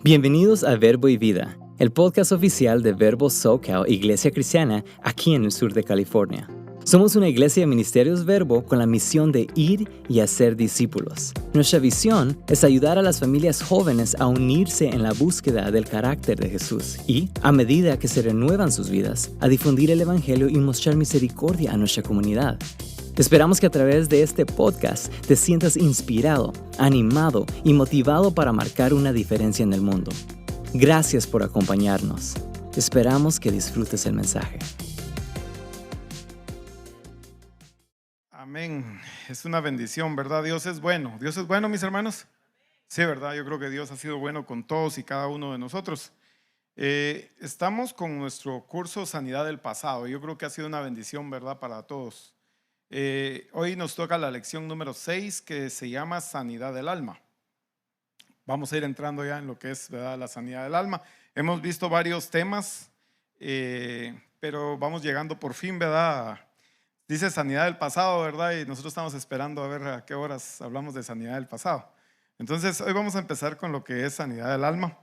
Bienvenidos a Verbo y Vida, el podcast oficial de Verbo SoCal, Iglesia Cristiana, aquí en el sur de California. Somos una iglesia de ministerios Verbo con la misión de ir y hacer discípulos. Nuestra visión es ayudar a las familias jóvenes a unirse en la búsqueda del carácter de Jesús y, a medida que se renuevan sus vidas, a difundir el Evangelio y mostrar misericordia a nuestra comunidad. Esperamos que a través de este podcast te sientas inspirado, animado y motivado para marcar una diferencia en el mundo. Gracias por acompañarnos. Esperamos que disfrutes el mensaje. Amén. Es una bendición, ¿verdad? Dios es bueno. ¿Dios es bueno, mis hermanos? Sí, ¿verdad? Yo creo que Dios ha sido bueno con todos y cada uno de nosotros. Estamos con nuestro curso Sanidad del Pasado. Yo creo que ha sido una bendición, ¿verdad? Para todos. Hoy nos toca la lección número 6, que se llama Sanidad del Alma. Vamos a ir entrando ya en lo que es, ¿verdad?, la sanidad del alma. Hemos visto varios temas, pero vamos llegando por fin, ¿verdad? Dice sanidad del pasado, ¿verdad? Y nosotros estamos esperando a ver a qué horas hablamos de sanidad del pasado. Entonces, hoy vamos a empezar con lo que es sanidad del alma.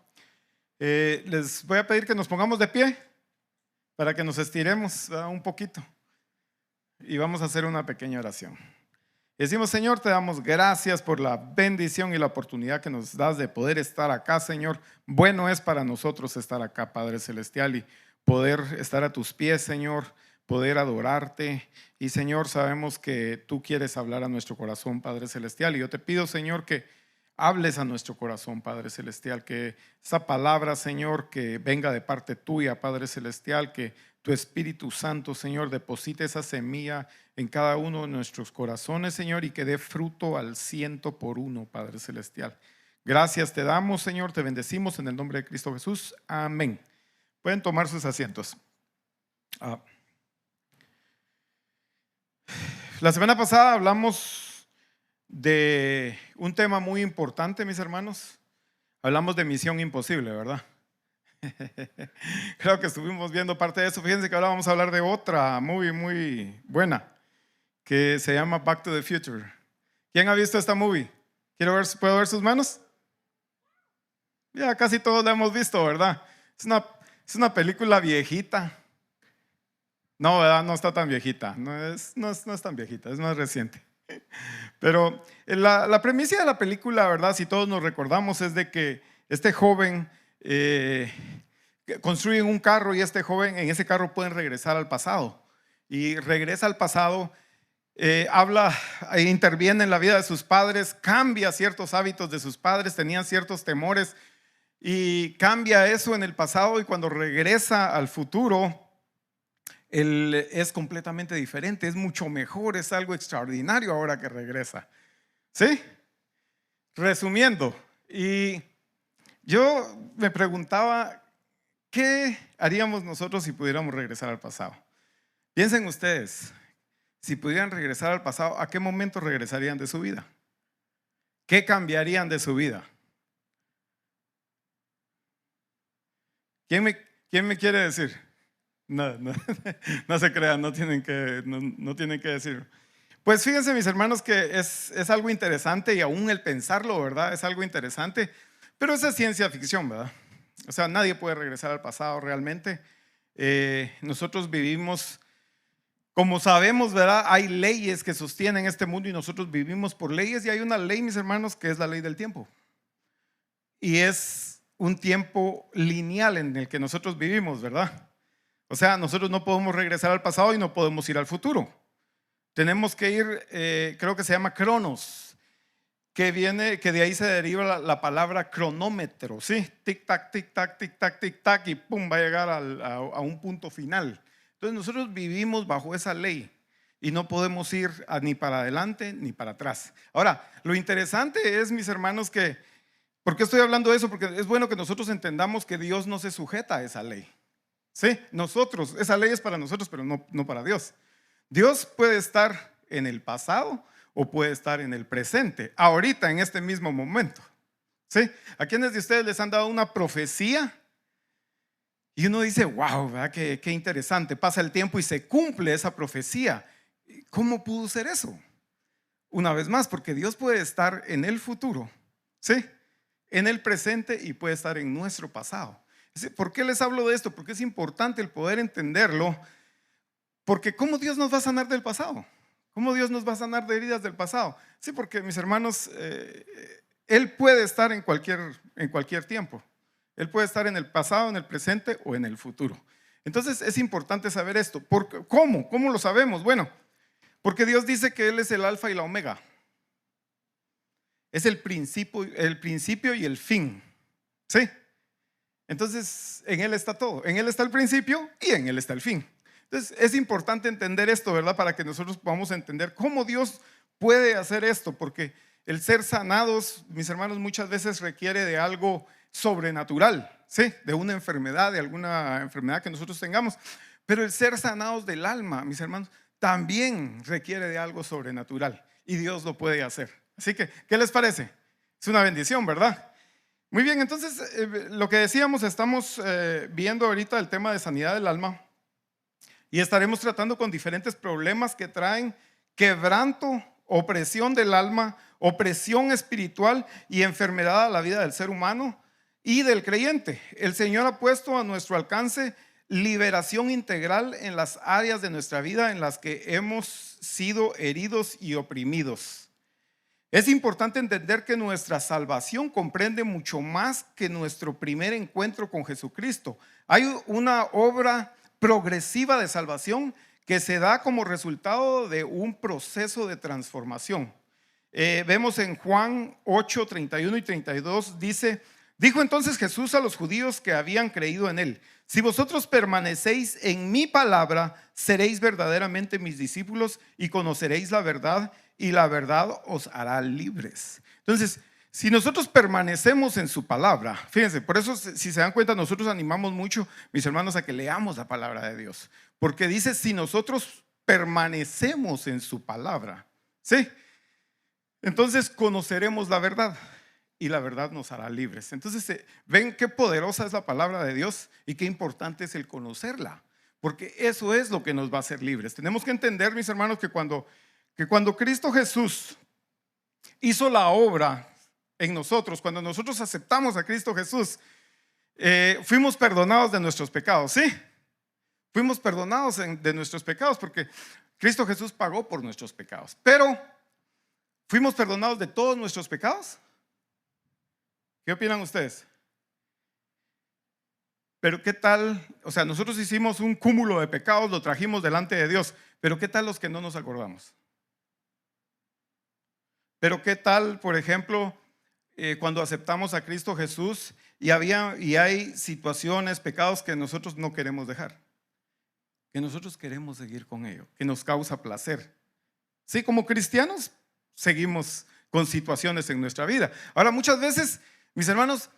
Les voy a pedir que nos pongamos de pie para que nos estiremos, ¿verdad?, un poquito. Y vamos a hacer una pequeña oración. Decimos: Señor, te damos gracias por la bendición y la oportunidad que nos das de poder estar acá, Señor. Bueno es para nosotros estar acá, Padre Celestial, y poder estar a tus pies, Señor, poder adorarte. Y, Señor, sabemos que tú quieres hablar a nuestro corazón, Padre Celestial, y yo te pido, Señor, que hables a nuestro corazón, Padre Celestial, que esa palabra, Señor, que venga de parte tuya, Padre Celestial, que tu Espíritu Santo, Señor, deposite esa semilla en cada uno de nuestros corazones, Señor, y que dé fruto al 100%, Padre Celestial. Gracias te damos, Señor, te bendecimos en el nombre de Cristo Jesús. Amén. Pueden tomar sus asientos. La semana pasada hablamos de un tema muy importante, mis hermanos. Hablamos de misión imposible, ¿verdad? Creo que estuvimos viendo parte de eso. Fíjense que ahora vamos a hablar de otra muy buena, que se llama Back to the Future. ¿Quién ha visto esta movie? ¿Puedo ver sus manos? Ya casi todos la hemos visto, ¿verdad? Es una película viejita. No, ¿verdad? No está tan viejita. No es tan viejita, es más reciente. Pero la premisa de la película, ¿verdad?, si todos nos recordamos, es de que este joven construye un carro, y este joven en ese carro pueden regresar al pasado. Y regresa al pasado, habla e interviene en la vida de sus padres, cambia ciertos hábitos de sus padres, tenían ciertos temores, y cambia eso en el pasado, y cuando regresa al futuro, él es completamente diferente, es mucho mejor, es algo extraordinario ahora que regresa. ¿Sí? Resumiendo, y yo me preguntaba, ¿qué haríamos nosotros si pudiéramos regresar al pasado? Piensen ustedes, si pudieran regresar al pasado, ¿a qué momento regresarían de su vida? ¿Qué cambiarían de su vida? ¿Quién me quiere decir? No se crean, no tienen que decir. Pues fíjense, mis hermanos, que es algo interesante, y aún el pensarlo, ¿verdad?, es algo interesante, pero esa es ciencia ficción, ¿verdad? O sea, nadie puede regresar al pasado realmente. Nosotros vivimos, como sabemos, ¿verdad?, hay leyes que sostienen este mundo y nosotros vivimos por leyes, y hay una ley, mis hermanos, que es la ley del tiempo. Y es un tiempo lineal en el que nosotros vivimos, ¿verdad? O sea, nosotros no podemos regresar al pasado y no podemos ir al futuro. Tenemos que ir, creo que se llama cronos, que de ahí se deriva la palabra cronómetro, ¿sí? Tic tac, tic tac, tic tac, tic tac, y pum, va a llegar a un punto final. Entonces nosotros vivimos bajo esa ley y no podemos ir ni para adelante ni para atrás. Ahora, lo interesante es, mis hermanos, ¿por qué estoy hablando de eso? Porque es bueno que nosotros entendamos que Dios no se sujeta a esa ley. Sí, esa ley es para nosotros, pero no para Dios. Dios puede estar en el pasado o puede estar en el presente, ahorita, en este mismo momento. ¿Sí? ¿A quiénes de ustedes les han dado una profecía? Y uno dice, wow, ¿verdad? Qué interesante, pasa el tiempo y se cumple esa profecía. ¿Cómo pudo ser eso? Una vez más, porque Dios puede estar en el futuro, ¿sí?, en el presente y puede estar en nuestro pasado. ¿Por qué les hablo de esto? Porque es importante el poder entenderlo. Porque ¿cómo Dios nos va a sanar del pasado? ¿Cómo Dios nos va a sanar de heridas del pasado? Sí, porque mis hermanos, Él puede estar en cualquier tiempo. Él puede estar en el pasado, en el presente o en el futuro. Entonces es importante saber esto. ¿Cómo? ¿Cómo lo sabemos? Bueno, porque Dios dice que Él es el alfa y la omega. Es el principio y el fin. ¿Sí? Entonces en Él está todo. En Él está el principio y en Él está el fin. Entonces es importante entender esto, ¿verdad? Para que nosotros podamos entender cómo Dios puede hacer esto. Porque el ser sanados, mis hermanos, muchas veces requiere de algo sobrenatural, ¿sí? De una enfermedad, de alguna enfermedad que nosotros tengamos. Pero el ser sanados del alma, mis hermanos, también requiere de algo sobrenatural. Y Dios lo puede hacer. Así que, ¿qué les parece? Es una bendición, ¿verdad? Muy bien, entonces, lo que decíamos, estamos viendo ahorita el tema de sanidad del alma. Y estaremos tratando con diferentes problemas que traen quebranto, opresión del alma, opresión espiritual y enfermedad a la vida del ser humano y del creyente. El Señor ha puesto a nuestro alcance liberación integral en las áreas de nuestra vida en las que hemos sido heridos y oprimidos. Es importante entender que nuestra salvación comprende mucho más que nuestro primer encuentro con Jesucristo. Hay una obra progresiva de salvación que se da como resultado de un proceso de transformación. Vemos en Juan 8, 31 y 32, dijo entonces Jesús a los judíos que habían creído en él: si vosotros permanecéis en mi palabra, seréis verdaderamente mis discípulos y conoceréis la verdad, y la verdad os hará libres. Entonces, si nosotros permanecemos en su palabra, fíjense, por eso si se dan cuenta, nosotros animamos mucho, mis hermanos, a que leamos la palabra de Dios, porque dice si nosotros permanecemos en su palabra, ¿sí? Entonces conoceremos la verdad y la verdad nos hará libres. Entonces ven qué poderosa es la palabra de Dios y qué importante es el conocerla, porque eso es lo que nos va a hacer libres. Tenemos que entender, mis hermanos, que cuando Cristo Jesús hizo la obra en nosotros, cuando nosotros aceptamos a Cristo Jesús, fuimos perdonados de nuestros pecados, ¿sí? Fuimos perdonados de nuestros pecados porque Cristo Jesús pagó por nuestros pecados. Pero, ¿fuimos perdonados de todos nuestros pecados? ¿Qué opinan ustedes? Pero ¿qué tal? O sea, nosotros hicimos un cúmulo de pecados, lo trajimos delante de Dios, pero ¿qué tal los que no nos acordamos? Pero ¿qué tal, por ejemplo, cuando aceptamos a Cristo Jesús y hay situaciones, pecados que nosotros no queremos dejar, que nosotros queremos seguir con ello, que nos causa placer? Sí, como cristianos seguimos con situaciones en nuestra vida. Ahora, muchas veces, mis hermanos,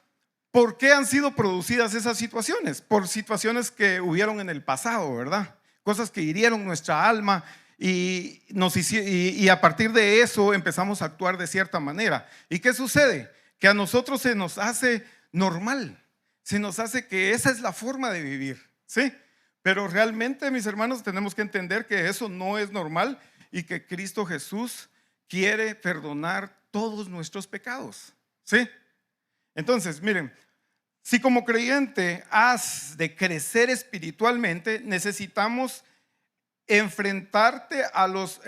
¿por qué han sido producidas esas situaciones? Por situaciones que hubieron en el pasado, ¿verdad? Cosas que hirieron nuestra alma y a partir de eso empezamos a actuar de cierta manera. ¿Y qué sucede? Que a nosotros se nos hace normal, se nos hace que esa es la forma de vivir, ¿sí? Pero realmente, mis hermanos, tenemos que entender que eso no es normal y que Cristo Jesús quiere perdonar todos nuestros pecados, ¿sí? Entonces, miren, si como creyente has de crecer espiritualmente, necesitas enfrentarte a los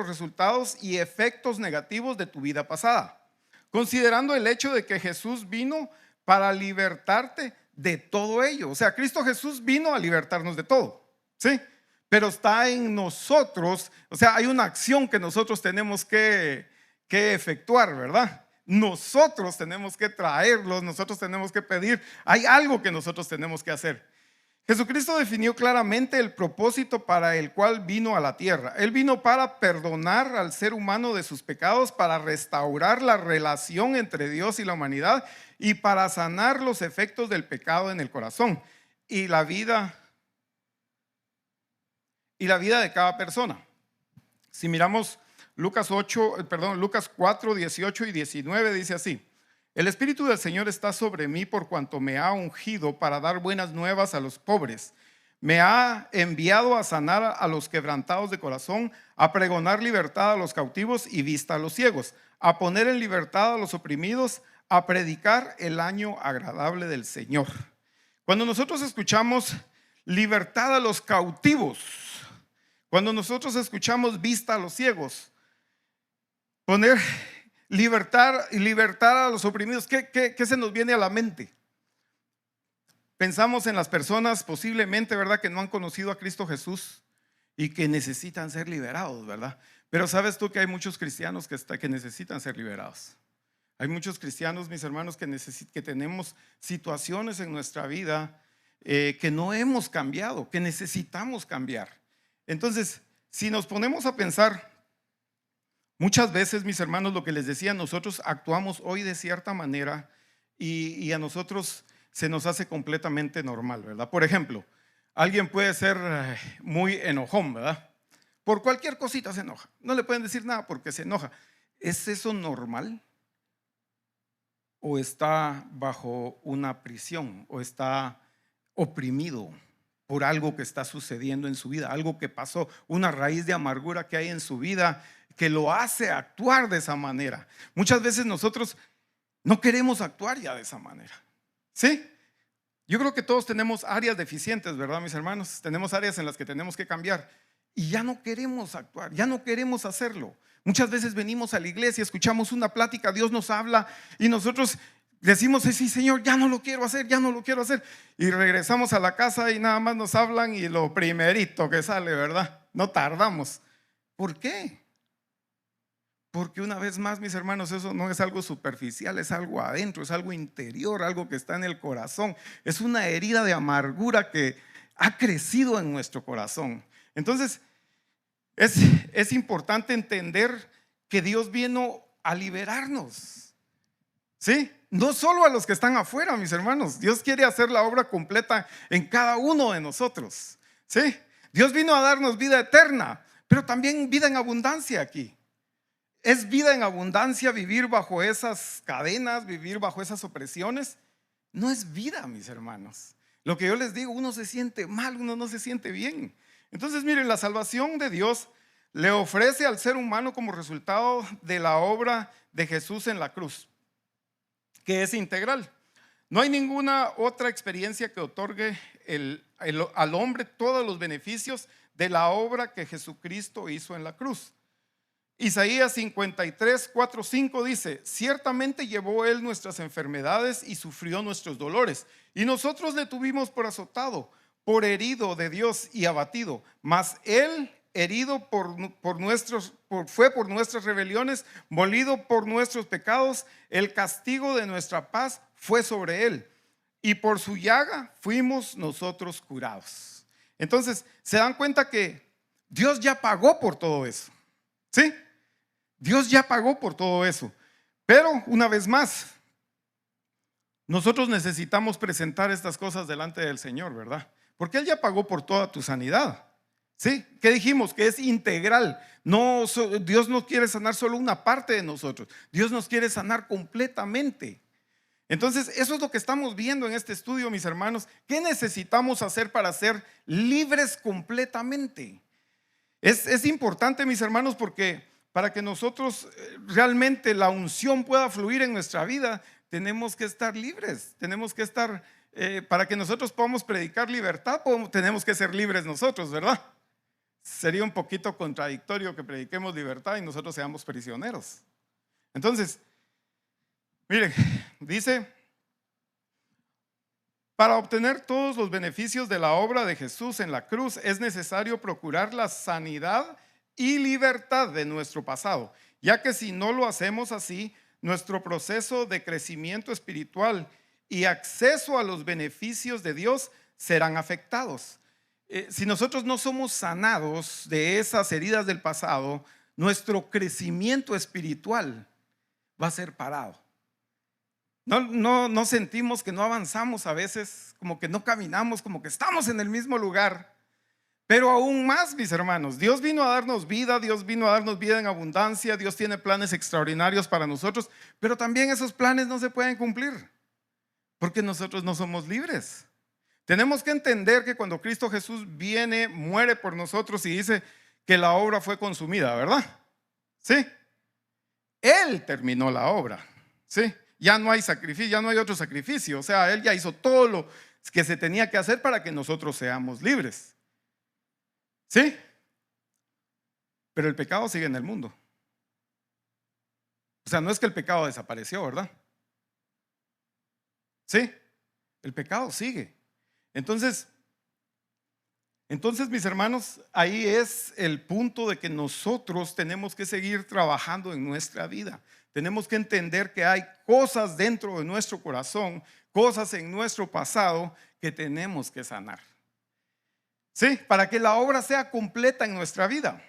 resultados y efectos negativos de tu vida pasada, considerando el hecho de que Jesús vino para libertarte de todo ello. O sea, Cristo Jesús vino a libertarnos de todo, ¿sí? Pero está en nosotros, o sea, hay una acción que nosotros tenemos que efectuar, ¿verdad? Nosotros tenemos que traerlos, nosotros tenemos que pedir, hay algo que nosotros tenemos que hacer. Jesucristo definió claramente el propósito para el cual vino a la tierra. Él vino para perdonar al ser humano de sus pecados, para restaurar la relación entre Dios y la humanidad y para sanar los efectos del pecado en el corazón y la vida de cada persona. Si miramos Lucas 4, 18 y 19 dice así: el Espíritu del Señor está sobre mí por cuanto me ha ungido para dar buenas nuevas a los pobres. Me ha enviado a sanar a los quebrantados de corazón, a pregonar libertad a los cautivos y vista a los ciegos, a poner en libertad a los oprimidos, a predicar el año agradable del Señor. Cuando nosotros escuchamos libertad a los cautivos, cuando nosotros escuchamos vista a los ciegos, poner libertad a los oprimidos, ¿qué se nos viene a la mente? Pensamos en las personas posiblemente, ¿verdad?, que no han conocido a Cristo Jesús y que necesitan ser liberados, ¿verdad? Pero sabes tú que hay muchos cristianos que necesitan ser liberados. Hay muchos cristianos, mis hermanos, que tenemos situaciones en nuestra vida que no hemos cambiado, que necesitamos cambiar. Entonces, si nos ponemos a pensar, muchas veces, mis hermanos, lo que les decía, nosotros actuamos hoy de cierta manera y a nosotros se nos hace completamente normal, ¿verdad? Por ejemplo, alguien puede ser muy enojón, ¿verdad? Por cualquier cosita se enoja. No le pueden decir nada porque se enoja. ¿Es eso normal? ¿O está bajo una prisión? ¿O está oprimido por algo que está sucediendo en su vida? Algo que pasó, una raíz de amargura que hay en su vida que lo hace actuar de esa manera. Muchas veces nosotros no queremos actuar ya de esa manera. ¿Sí? Yo creo que todos tenemos áreas deficientes, ¿verdad, mis hermanos? Tenemos áreas en las que tenemos que cambiar y ya no queremos actuar, ya no queremos hacerlo. Muchas veces venimos a la iglesia, escuchamos una plática, Dios nos habla y nosotros decimos, sí, Señor, ya no lo quiero hacer, ya no lo quiero hacer. Y regresamos a la casa y nada más nos hablan y lo primerito que sale, ¿verdad? No tardamos. ¿Por qué? Porque una vez más, mis hermanos, eso no es algo superficial, es algo adentro, es algo interior, algo que está en el corazón. Es una herida de amargura que ha crecido en nuestro corazón. Entonces, es importante entender que Dios vino a liberarnos. ¿Sí? No solo a los que están afuera, mis hermanos. Dios quiere hacer la obra completa en cada uno de nosotros. ¿Sí? Dios vino a darnos vida eterna, pero también vida en abundancia aquí. ¿Es vida en abundancia vivir bajo esas cadenas, vivir bajo esas opresiones? No es vida, mis hermanos. Lo que yo les digo, uno se siente mal, uno no se siente bien. Entonces, miren, la salvación de Dios le ofrece al ser humano como resultado de la obra de Jesús en la cruz, que es integral. No hay ninguna otra experiencia que otorgue al hombre todos los beneficios de la obra que Jesucristo hizo en la cruz. Isaías 53, 4, 5 dice: ciertamente llevó él nuestras enfermedades y sufrió nuestros dolores, y nosotros le tuvimos por azotado, por herido de Dios y abatido, mas él herido fue por nuestras rebeliones, molido por nuestros pecados, el castigo de nuestra paz fue sobre él, y por su llaga fuimos nosotros curados. Entonces, se dan cuenta que Dios ya pagó por todo eso. ¿Sí? Dios ya pagó por todo eso. Pero una vez más, nosotros necesitamos presentar estas cosas delante del Señor, ¿verdad? Porque Él ya pagó por toda tu sanidad. ¿Sí? ¿Qué dijimos? Que es integral. No, Dios no quiere sanar solo una parte de nosotros. Dios nos quiere sanar completamente. Entonces, eso es lo que estamos viendo en este estudio, mis hermanos. ¿Qué necesitamos hacer para ser libres completamente? Es importante, mis hermanos, porque para que nosotros realmente la unción pueda fluir en nuestra vida, tenemos que estar libres, tenemos que estar, para que nosotros podamos predicar libertad, tenemos que ser libres nosotros, ¿verdad? Sería un poquito contradictorio que prediquemos libertad y nosotros seamos prisioneros. Entonces, miren, dice: para obtener todos los beneficios de la obra de Jesús en la cruz es necesario procurar la sanidad y libertad de nuestro pasado, ya que si no lo hacemos así, nuestro proceso de crecimiento espiritual y acceso a los beneficios de Dios serán afectados. Si nosotros no somos sanados de esas heridas del pasado, nuestro crecimiento espiritual va a ser parado. No sentimos que no avanzamos a veces, como que no caminamos, como que estamos en el mismo lugar. Pero aún más, mis hermanos, Dios vino a darnos vida, Dios vino a darnos vida en abundancia, Dios tiene planes extraordinarios para nosotros, pero también esos planes no se pueden cumplir, porque nosotros no somos libres. Tenemos que entender que cuando Cristo Jesús viene, muere por nosotros y dice que la obra fue consumida, ¿verdad? Sí. Él terminó la obra, ¿sí? Ya no hay sacrificio, ya no hay otro sacrificio. O sea, Él ya hizo todo lo que se tenía que hacer para que nosotros seamos libres. ¿Sí? Pero el pecado sigue en el mundo. O sea, no es que el pecado desapareció, ¿verdad? ¿Sí? El pecado sigue. Entonces, mis hermanos, ahí es el punto de que nosotros tenemos que seguir trabajando en nuestra vida. Tenemos que entender que hay cosas dentro de nuestro corazón, cosas en nuestro pasado que tenemos que sanar. ¿Sí? Para que la obra sea completa en nuestra vida.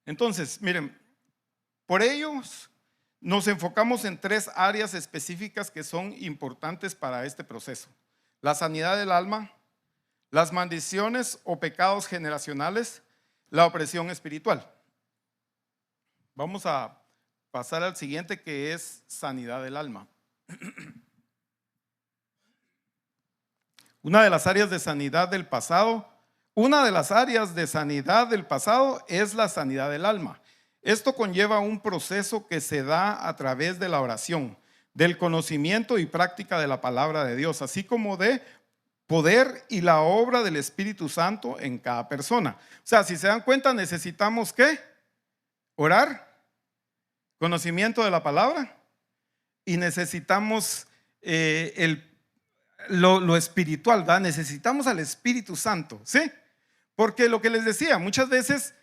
Entonces, miren, por ellos nos enfocamos en 3 áreas específicas que son importantes para este proceso: la sanidad del alma, las maldiciones o pecados generacionales, la opresión espiritual. Vamos a pasar al siguiente, que es sanidad del alma. Una de las áreas de sanidad del pasado es la sanidad del alma. Esto conlleva un proceso que se da a través de la oración, del conocimiento y práctica de la palabra de Dios, así como de poder y la obra del Espíritu Santo en cada persona. O sea, si se dan cuenta, necesitamos ¿qué? Orar, conocimiento de la palabra, y necesitamos lo espiritual, ¿verdad? Necesitamos al Espíritu Santo, ¿sí? Porque lo que les decía, muchas veces,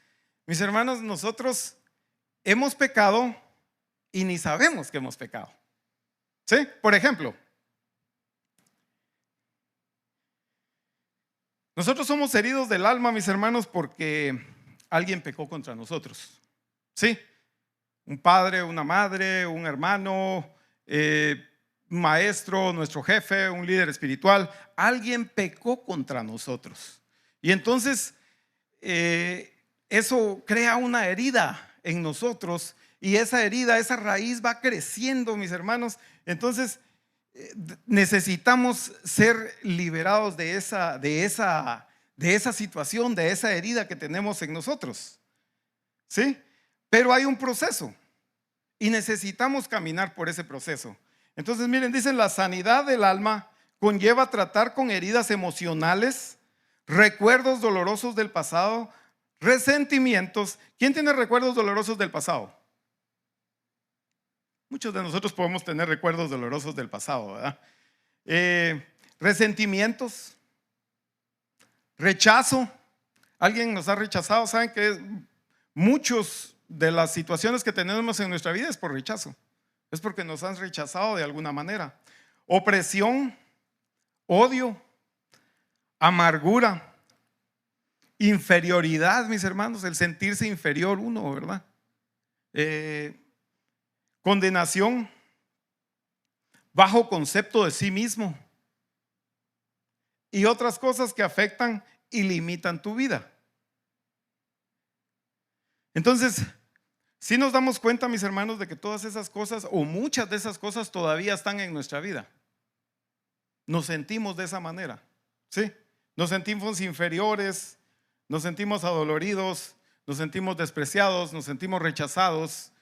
mis hermanos, nosotros hemos pecado y ni sabemos que hemos pecado, ¿sí? Por ejemplo, nosotros somos heridos del alma, mis hermanos, porque alguien pecó contra nosotros, ¿sí? Un padre, una madre, un hermano, un maestro, nuestro jefe, un líder espiritual. Alguien pecó contra nosotros. Y entonces eso crea una herida en nosotros, y esa herida, esa raíz va creciendo, mis hermanos. Entonces necesitamos ser liberados de esa situación, de esa herida que tenemos en nosotros, ¿sí? Pero hay un proceso y necesitamos caminar por ese proceso. Entonces, miren, dicen, la sanidad del alma conlleva tratar con heridas emocionales, recuerdos dolorosos del pasado, resentimientos. ¿Quién tiene recuerdos dolorosos del pasado? Muchos de nosotros podemos tener recuerdos dolorosos del pasado, ¿verdad? Resentimientos, rechazo. ¿Alguien nos ha rechazado? ¿Saben que muchos de las situaciones que tenemos en nuestra vida es por rechazo? Es porque nos han rechazado de alguna manera. Opresión, odio, amargura, inferioridad, mis hermanos, el sentirse inferior uno, ¿verdad? Condenación, bajo concepto de sí mismo y otras cosas que afectan y limitan tu vida. Entonces, si nos damos cuenta, mis hermanos, de que todas esas cosas, o muchas de esas cosas, todavía están en nuestra vida. Nos sentimos de esa manera, ¿sí? Nos sentimos inferiores, nos sentimos adoloridos, nos sentimos despreciados, nos sentimos rechazados.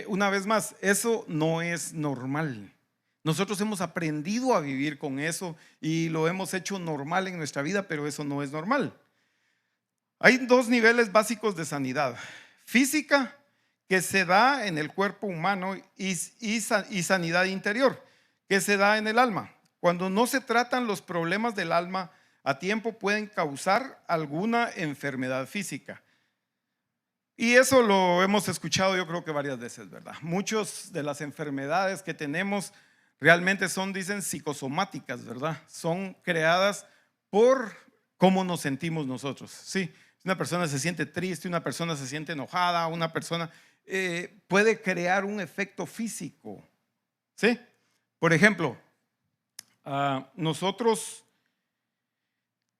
Una vez más, eso no es normal. Nosotros hemos aprendido a vivir con eso y lo hemos hecho normal en nuestra vida, pero eso no es normal. Hay 2 niveles básicos de sanidad: física, que se da en el cuerpo humano, y sanidad interior, que se da en el alma. Cuando no se tratan los problemas del alma a tiempo, pueden causar alguna enfermedad física. Y eso lo hemos escuchado, yo creo que varias veces, ¿verdad? Muchas de las enfermedades que tenemos realmente son, dicen, psicosomáticas, ¿verdad? Son creadas por cómo nos sentimos nosotros, ¿sí? Una persona se siente triste, una persona se siente enojada, una persona puede crear un efecto físico, ¿sí? Por ejemplo, nosotros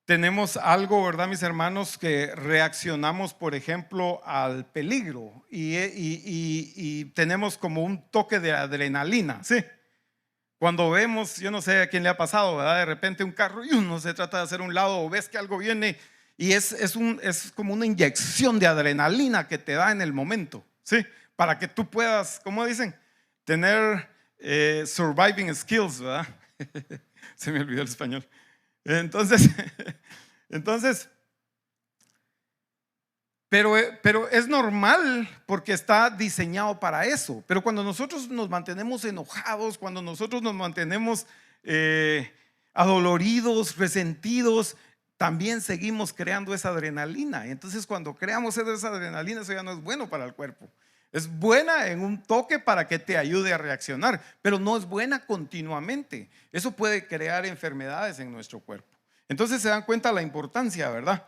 tenemos algo, ¿verdad, mis hermanos? Que reaccionamos, por ejemplo, al peligro y tenemos como un toque de adrenalina, ¿sí? Cuando vemos, yo no sé a quién le ha pasado, ¿verdad? De repente un carro y uno se trata de hacer un lado, o ves que algo viene y es como una inyección de adrenalina que te da en el momento, ¿sí? Para que tú puedas, ¿cómo dicen? Tener surviving skills, ¿verdad? Se me olvidó el español. Entonces, pero es normal porque está diseñado para eso. Pero cuando nosotros nos mantenemos enojados, cuando nosotros nos mantenemos adoloridos, resentidos, también seguimos creando esa adrenalina. Entonces cuando creamos esa adrenalina, eso ya no es bueno para el cuerpo. Es buena en un toque para que te ayude a reaccionar, pero no es buena continuamente. Eso puede crear enfermedades en nuestro cuerpo. Entonces se dan cuenta la importancia, ¿verdad?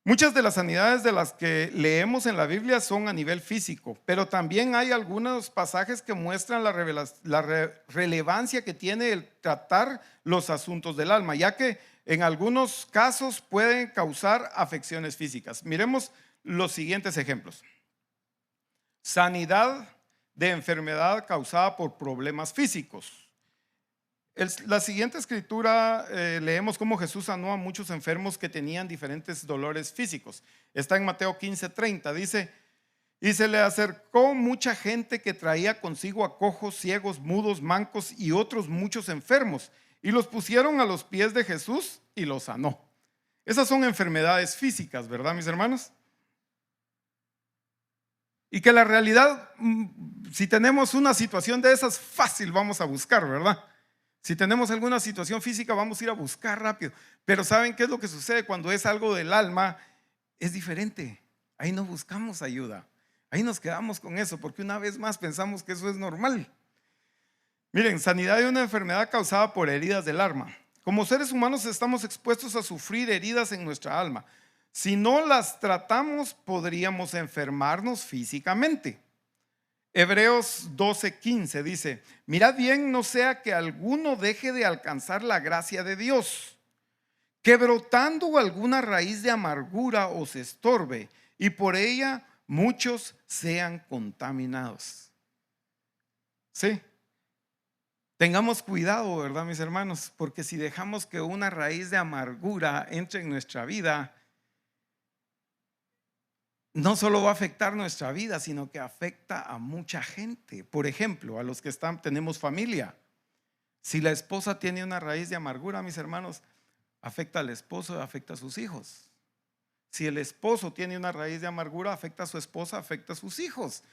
Muchas de las sanidades de las que leemos en la Biblia son a nivel físico, pero también hay algunos pasajes que muestran la relevancia que tiene el tratar los asuntos del alma, ya que en algunos casos pueden causar afecciones físicas. Miremos los siguientes ejemplos. Sanidad de enfermedad causada por problemas físicos. La siguiente escritura leemos cómo Jesús sanó a muchos enfermos que tenían diferentes dolores físicos. Está en Mateo 15:30. Dice: y se le acercó mucha gente que traía consigo a cojos, ciegos, mudos, mancos y otros muchos enfermos, y los pusieron a los pies de Jesús y los sanó. Esas son enfermedades físicas, ¿verdad, mis hermanos? Y que la realidad, si tenemos una situación de esas, fácil vamos a buscar, ¿verdad? Si tenemos alguna situación física, vamos a ir a buscar rápido. Pero ¿saben qué es lo que sucede cuando es algo del alma? Es diferente. Ahí no buscamos ayuda. Ahí nos quedamos con eso, porque una vez más pensamos que eso es normal. Miren, sanidad de una enfermedad causada por heridas del alma. Como seres humanos estamos expuestos a sufrir heridas en nuestra alma. Si no las tratamos, podríamos enfermarnos físicamente. Hebreos 12:15 dice: mirad bien, no sea que alguno deje de alcanzar la gracia de Dios, que brotando alguna raíz de amargura os estorbe, y por ella muchos sean contaminados. Sí, tengamos cuidado, ¿verdad, mis hermanos? Porque si dejamos que una raíz de amargura entre en nuestra vida, no solo va a afectar nuestra vida, sino que afecta a mucha gente. Por ejemplo, a los que tenemos familia. Si la esposa tiene una raíz de amargura, mis hermanos, afecta al esposo, afecta a sus hijos. Si el esposo tiene una raíz de amargura, afecta a su esposa, afecta a sus hijos.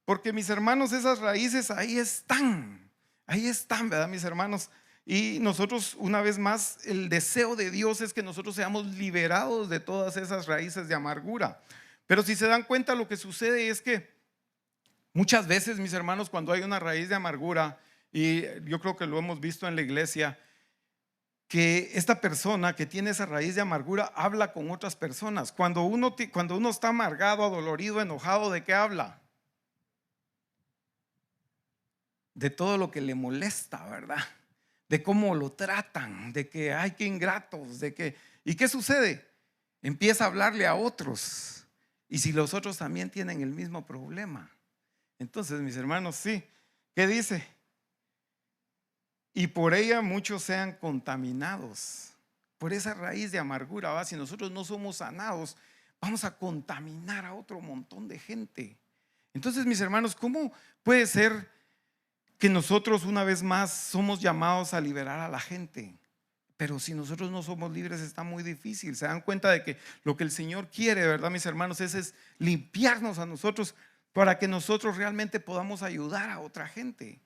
Porque, mis hermanos, esas raíces ahí están, ¿verdad, mis hermanos? Y nosotros, una vez más, el deseo de Dios es que nosotros seamos liberados de todas esas raíces de amargura. Pero si se dan cuenta, lo que sucede es que muchas veces, mis hermanos, cuando hay una raíz de amargura, y yo creo que lo hemos visto en la iglesia, que esta persona que tiene esa raíz de amargura habla con otras personas. Cuando uno está amargado, adolorido, enojado, ¿de qué habla? De todo lo que le molesta, ¿verdad? De cómo lo tratan, de que ay, qué ingratos, ¿y qué sucede? Empieza a hablarle a otros. Y si los otros también tienen el mismo problema. Entonces, mis hermanos, sí. ¿Qué dice? Y por ella muchos sean contaminados. Por esa raíz de amargura, ¿va? Si nosotros no somos sanados, vamos a contaminar a otro montón de gente. Entonces, mis hermanos, ¿cómo puede ser que nosotros una vez más somos llamados a liberar a la gente? Pero si nosotros no somos libres, está muy difícil. Se dan cuenta de que lo que el Señor quiere, ¿verdad, mis hermanos? Es limpiarnos a nosotros para que nosotros realmente podamos ayudar a otra gente.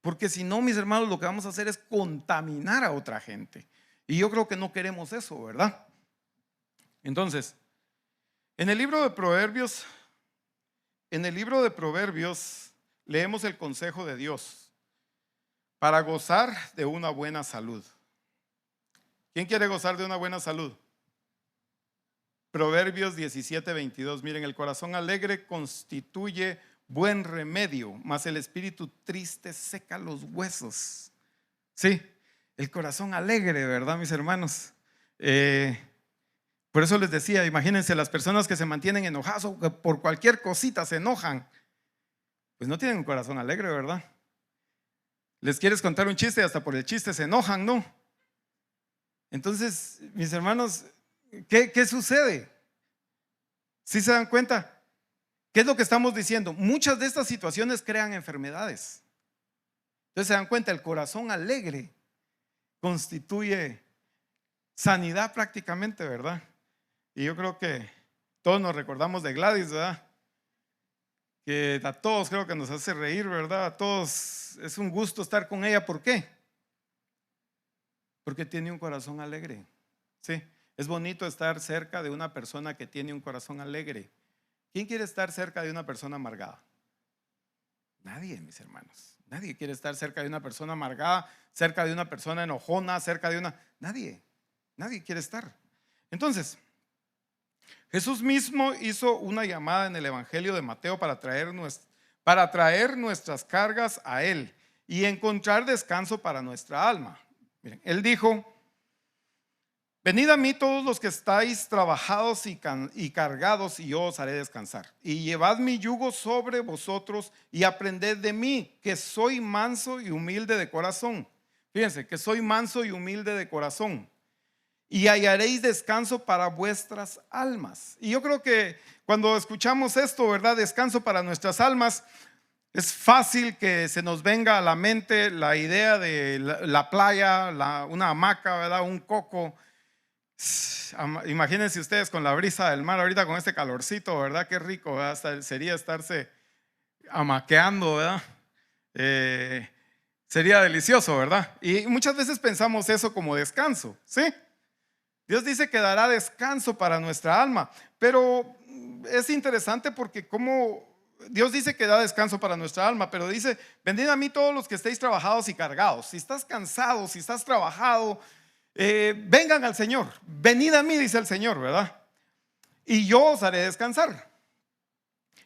Porque si no, mis hermanos, lo que vamos a hacer es contaminar a otra gente. Y yo creo que no queremos eso, ¿verdad? Entonces, en el libro de Proverbios leemos el consejo de Dios para gozar de una buena salud. ¿Quién quiere gozar de una buena salud? Proverbios 17:22. Miren, el corazón alegre constituye buen remedio, mas el espíritu triste seca los huesos. Sí, el corazón alegre, ¿verdad, mis hermanos? Por eso les decía, imagínense las personas que se mantienen enojadas o que por cualquier cosita se enojan, pues no tienen un corazón alegre, ¿verdad? Les quieres contar un chiste y hasta por el chiste se enojan, ¿no? Entonces, mis hermanos, ¿qué sucede? ¿Sí se dan cuenta? ¿Qué es lo que estamos diciendo? Muchas de estas situaciones crean enfermedades. Entonces se dan cuenta, el corazón alegre constituye sanidad prácticamente, ¿verdad? Y yo creo que todos nos recordamos de Gladys, ¿verdad? Que a todos creo que nos hace reír, ¿verdad? A todos es un gusto estar con ella. ¿Por qué? Porque tiene un corazón alegre. Sí, es bonito estar cerca de una persona que tiene un corazón alegre. ¿Quién quiere estar cerca de una persona amargada? Nadie, mis hermanos. Nadie quiere estar cerca de una persona amargada, cerca de una persona enojona, cerca de una... Nadie quiere estar. Entonces, Jesús mismo hizo una llamada en el Evangelio de Mateo para traer nuestras cargas a Él y encontrar descanso para nuestra alma. Miren, Él dijo: venid a mí todos los que estáis trabajados y cargados, y yo os haré descansar. Y llevad mi yugo sobre vosotros y aprended de mí, que soy manso y humilde de corazón. Fíjense, que soy manso y humilde de corazón, y hallaréis descanso para vuestras almas. Y yo creo que cuando escuchamos esto, ¿verdad? Descanso para nuestras almas, es fácil que se nos venga a la mente la idea de la playa, una hamaca, ¿verdad? Un coco. Imagínense ustedes con la brisa del mar ahorita, con este calorcito, ¿verdad? Qué rico, ¿verdad? Sería estarse hamaqueando, ¿verdad? Sería delicioso, ¿verdad? Y muchas veces pensamos eso como descanso, ¿sí? Dios dice que dará descanso para nuestra alma, pero es interesante porque como Dios dice que da descanso para nuestra alma, pero dice: venid a mí todos los que estéis trabajados y cargados. Si estás cansado, si estás trabajado, vengan al Señor. Venid a mí, dice el Señor, ¿verdad? Y yo os haré descansar.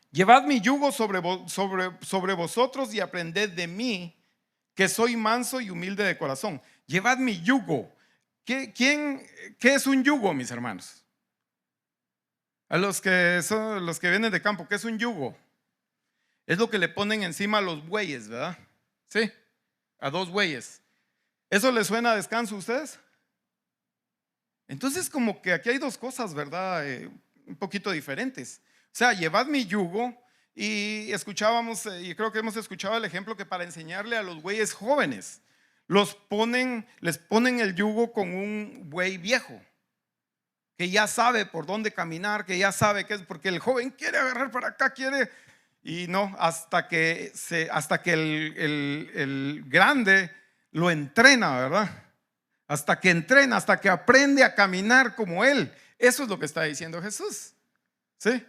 Llevad mi yugo sobre vosotros y aprended de mí, que soy manso y humilde de corazón. Llevad mi yugo. ¿Qué es un yugo, mis hermanos? A los que vienen de campo, ¿qué es un yugo? Es lo que le ponen encima a los bueyes, ¿verdad? Sí, a 2 bueyes. ¿Eso les suena a descanso a ustedes? Entonces, como que aquí hay 2 cosas, ¿verdad? Un poquito diferentes. O sea, llevad mi yugo, y escuchábamos, y creo que hemos escuchado el ejemplo, que para enseñarle a los bueyes jóvenes, les ponen el yugo con un buey viejo, que ya sabe por dónde caminar, que ya sabe qué es, porque el joven quiere agarrar para acá, y no, hasta que el grande lo entrena, ¿verdad? Hasta que entrena, hasta que aprende a caminar como él. Eso es lo que está diciendo Jesús, ¿sí?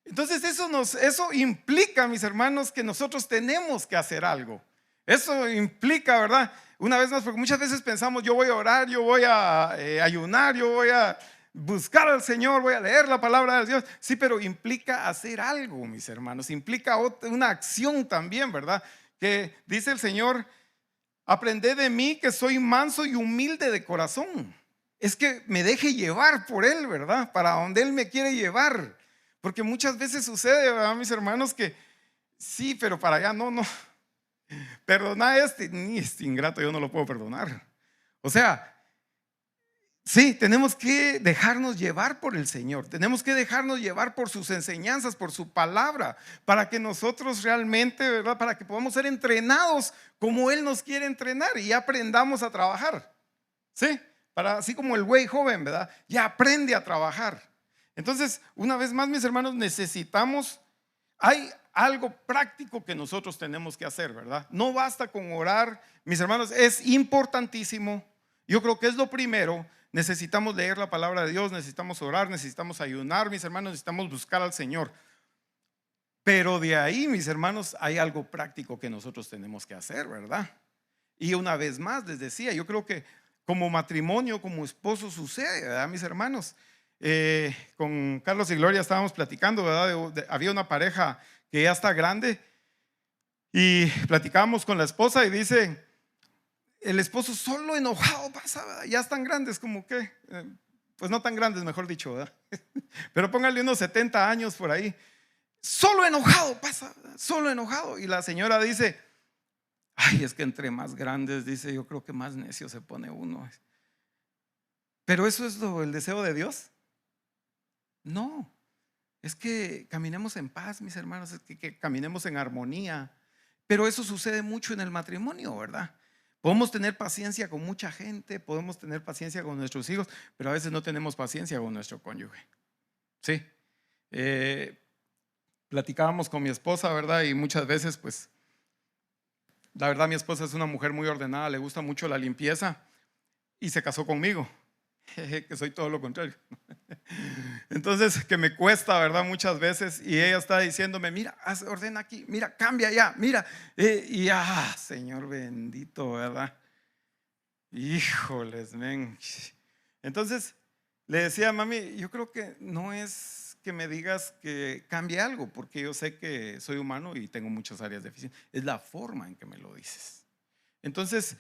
Entonces eso implica, mis hermanos, que nosotros tenemos que hacer algo. Eso implica, ¿verdad? Una vez más, porque muchas veces pensamos: yo voy a orar, yo voy a ayunar, yo voy a buscar al Señor, voy a leer la palabra de Dios. Sí, pero implica hacer algo, mis hermanos. Implica una acción también, ¿verdad? Que dice el Señor: aprended de mí, que soy manso y humilde de corazón. Es que me deje llevar por Él, ¿verdad? Para donde Él me quiere llevar. Porque muchas veces sucede, ¿verdad, mis hermanos? Que sí, pero para allá no. Perdona ni este ingrato yo no lo puedo perdonar. O sea, sí, tenemos que dejarnos llevar por el Señor. Tenemos que dejarnos llevar por sus enseñanzas, por su palabra, para que nosotros realmente, ¿verdad? Para que podamos ser entrenados como Él nos quiere entrenar y aprendamos a trabajar. Sí, así como el güey joven, ¿verdad? Ya aprende a trabajar. Entonces, una vez más, mis hermanos, hay algo práctico que nosotros tenemos que hacer, ¿verdad? No basta con orar, mis hermanos, es importantísimo. Yo creo que es lo primero. Necesitamos leer la palabra de Dios, necesitamos orar, necesitamos ayunar, mis hermanos, necesitamos buscar al Señor. Pero de ahí, mis hermanos, hay algo práctico que nosotros tenemos que hacer, ¿verdad? Y una vez más, les decía, yo creo que como matrimonio, como esposo sucede, ¿verdad, mis hermanos? Con Carlos y Gloria estábamos platicando, ¿verdad? Había una pareja que ya está grande y platicábamos con la esposa y dice: el esposo solo enojado pasa, ¿verdad? Ya están grandes, como que, pues no tan grandes, mejor dicho, ¿verdad? Pero póngale unos 70 años por ahí. Solo enojado pasa, ¿verdad? Solo enojado. Y la señora dice: ay, es que entre más grandes, dice, yo creo que más necio se pone uno. Pero eso es el deseo de Dios. No, es que caminemos en paz, mis hermanos, es que caminemos en armonía. Pero eso sucede mucho en el matrimonio, ¿verdad? Podemos tener paciencia con mucha gente, podemos tener paciencia con nuestros hijos, pero a veces no tenemos paciencia con nuestro cónyuge. Sí. Platicábamos con mi esposa, ¿verdad? Y muchas veces, pues, la verdad, mi esposa es una mujer muy ordenada, le gusta mucho la limpieza y se casó conmigo, que soy todo lo contrario. Entonces, que me cuesta, ¿verdad? Muchas veces, y ella está diciéndome, mira, ordena aquí, mira, cambia ya, mira, Señor bendito, ¿verdad? Híjoles, men. Entonces, le decía, mami, yo creo que no es que me digas que cambie algo, porque yo sé que soy humano y tengo muchas áreas de eficiencia, es la forma en que me lo dices. Entonces,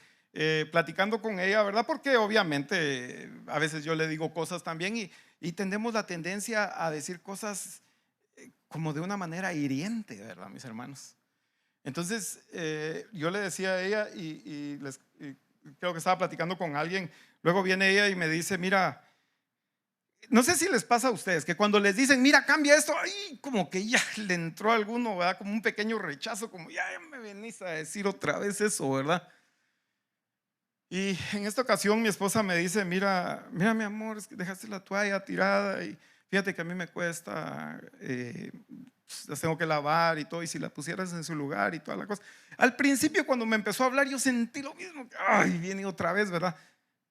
platicando con ella, ¿verdad? Porque obviamente a veces yo le digo cosas también y tendemos la tendencia a decir cosas como de una manera hiriente, ¿verdad, mis hermanos? Entonces, yo le decía a ella y creo que estaba platicando con alguien, luego viene ella y me dice, mira, no sé si les pasa a ustedes que cuando les dicen, mira, cambia esto, ay, como que ya le entró a alguno, ¿verdad? Como un pequeño rechazo, como ya me venís a decir otra vez eso, ¿verdad? Y en esta ocasión mi esposa me dice, mira mi amor, es que dejaste la toalla tirada y fíjate que a mí me cuesta, las tengo que lavar y todo, y si la pusieras en su lugar y toda la cosa. Al principio cuando me empezó a hablar yo sentí lo mismo, ay, viene otra vez, ¿verdad?